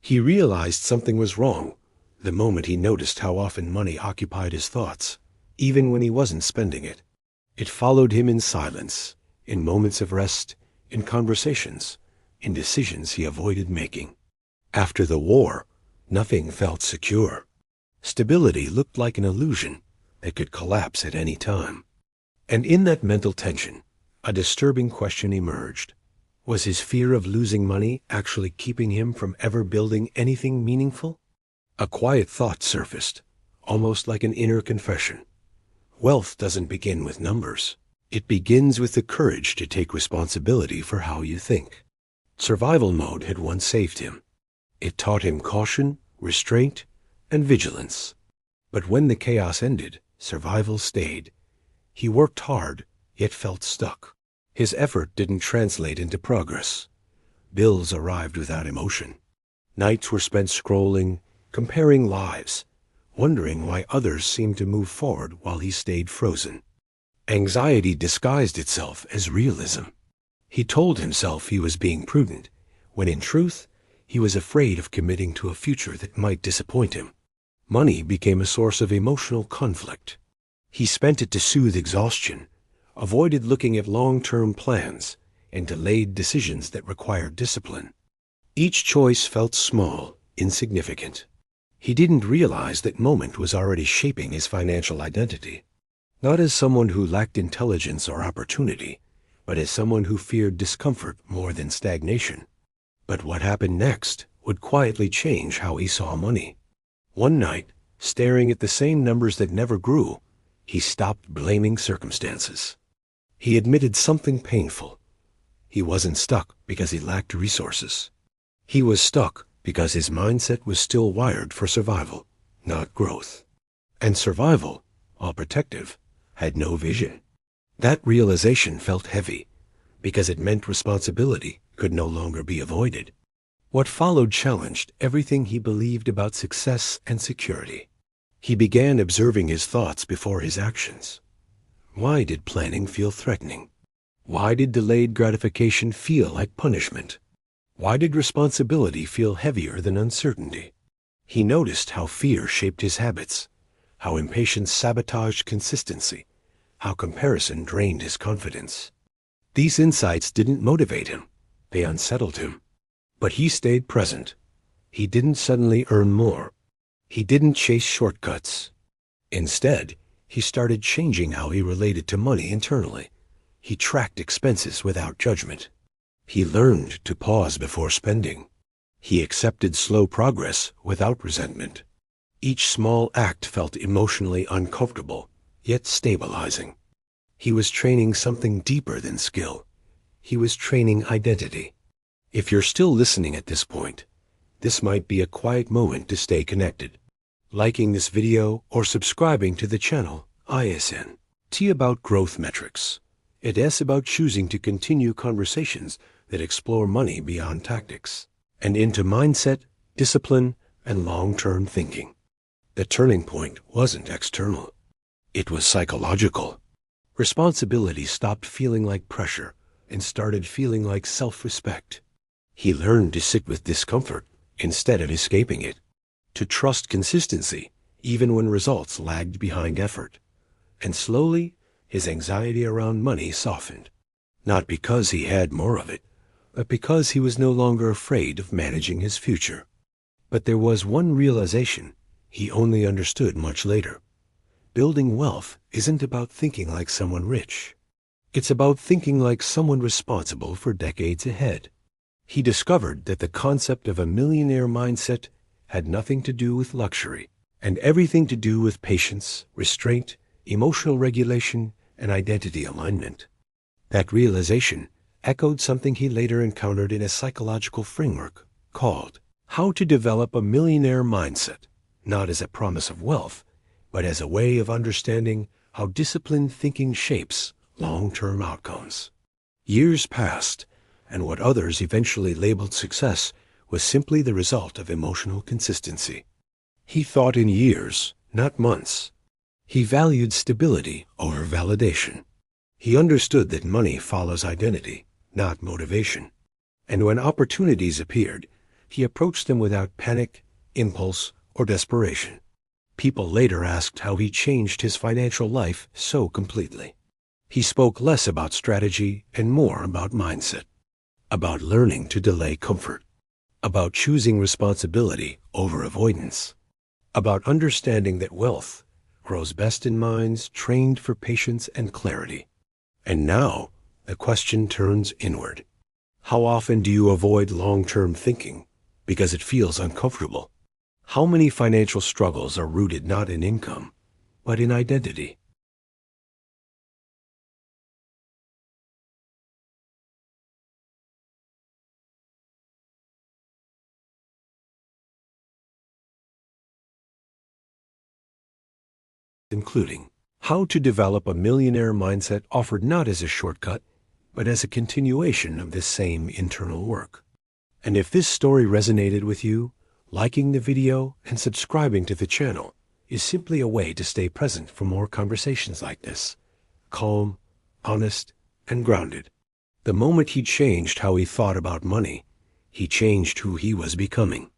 He realized something was wrong the moment he noticed how often money occupied his thoughts, even when he wasn't spending it. It followed him in silence, in moments of rest, in conversations, in decisions he avoided making. After the war, nothing felt secure. Stability looked like an illusion that could collapse at any time. And in that mental tension, a disturbing question emerged. Was his fear of losing money actually keeping him from ever building anything meaningful? A quiet thought surfaced, almost like an inner confession. Wealth doesn't begin with numbers. It begins with the courage to take responsibility for how you think. Survival mode had once saved him. It taught him caution, restraint, and vigilance. But when the chaos ended, survival stayed. He worked hard, yet felt stuck. His effort didn't translate into progress. Bills arrived without emotion. Nights were spent scrolling, comparing lives, wondering why others seemed to move forward while he stayed frozen. Anxiety disguised itself as realism. He told himself he was being prudent, when in truth, he was afraid of committing to a future that might disappoint him. Money became a source of emotional conflict. He spent it to soothe exhaustion, avoided looking at long-term plans, and delayed decisions that required discipline. Each choice felt small, insignificant. He didn't realize that moment was already shaping his financial identity, not as someone who lacked intelligence or opportunity, but as someone who feared discomfort more than stagnation. But what happened next would quietly change how he saw money. One night, staring at the same numbers that never grew, he stopped blaming circumstances. He admitted something painful. He wasn't stuck because he lacked resources. He was stuck because his mindset was still wired for survival, not growth. And survival, while protective, had no vision. That realization felt heavy, because it meant responsibility could no longer be avoided. What followed challenged everything he believed about success and security. He began observing his thoughts before his actions. Why did planning feel threatening? Why did delayed gratification feel like punishment? Why did responsibility feel heavier than uncertainty? He noticed how fear shaped his habits, how impatience sabotaged consistency, how comparison drained his confidence. These insights didn't motivate him, they unsettled him. But he stayed present. He didn't suddenly earn more. He didn't chase shortcuts. Instead, he started changing how he related to money internally. He tracked expenses without judgment. He learned to pause before spending. He accepted slow progress without resentment. Each small act felt emotionally uncomfortable, yet stabilizing. He was training something deeper than skill. He was training identity. If you're still listening at this point, this might be a quiet moment to stay connected. Liking this video or subscribing to the channel ISN. T about growth metrics. It S about choosing to continue conversations that explore money beyond tactics and into mindset, discipline, and long-term thinking. The turning point wasn't external. It was psychological. Responsibility stopped feeling like pressure and started feeling like self-respect. He learned to sit with discomfort instead of escaping it, to trust consistency even when results lagged behind effort. And slowly, his anxiety around money softened, not because he had more of it, but because he was no longer afraid of managing his future. But there was one realization he only understood much later. Building wealth isn't about thinking like someone rich. It's about thinking like someone responsible for decades ahead. He discovered that the concept of a millionaire mindset had nothing to do with luxury and everything to do with patience, restraint, emotional regulation, and identity alignment. That realization echoed something he later encountered in a psychological framework called How to Develop a Millionaire Mindset, not as a promise of wealth, but as a way of understanding how disciplined thinking shapes long-term outcomes. Years passed, and what others eventually labeled success was simply the result of emotional consistency. He thought in years, not months. He valued stability over validation. He understood that money follows identity, not motivation. And when opportunities appeared, He approached them without panic, impulse, or desperation. People later asked how he changed his financial life so completely. He spoke less about strategy and more about mindset, about learning to delay comfort, about choosing responsibility over avoidance, about understanding that wealth grows best in minds trained for patience and clarity. And now, the question turns inward. How often do you avoid long-term thinking because it feels uncomfortable? How many financial struggles are rooted not in income, but in identity? Including how to develop a millionaire mindset offered not as a shortcut, but as a continuation of this same internal work. And if this story resonated with you, liking the video and subscribing to the channel is simply a way to stay present for more conversations like this, calm, honest, and grounded. The moment he changed how he thought about money, he changed who he was becoming.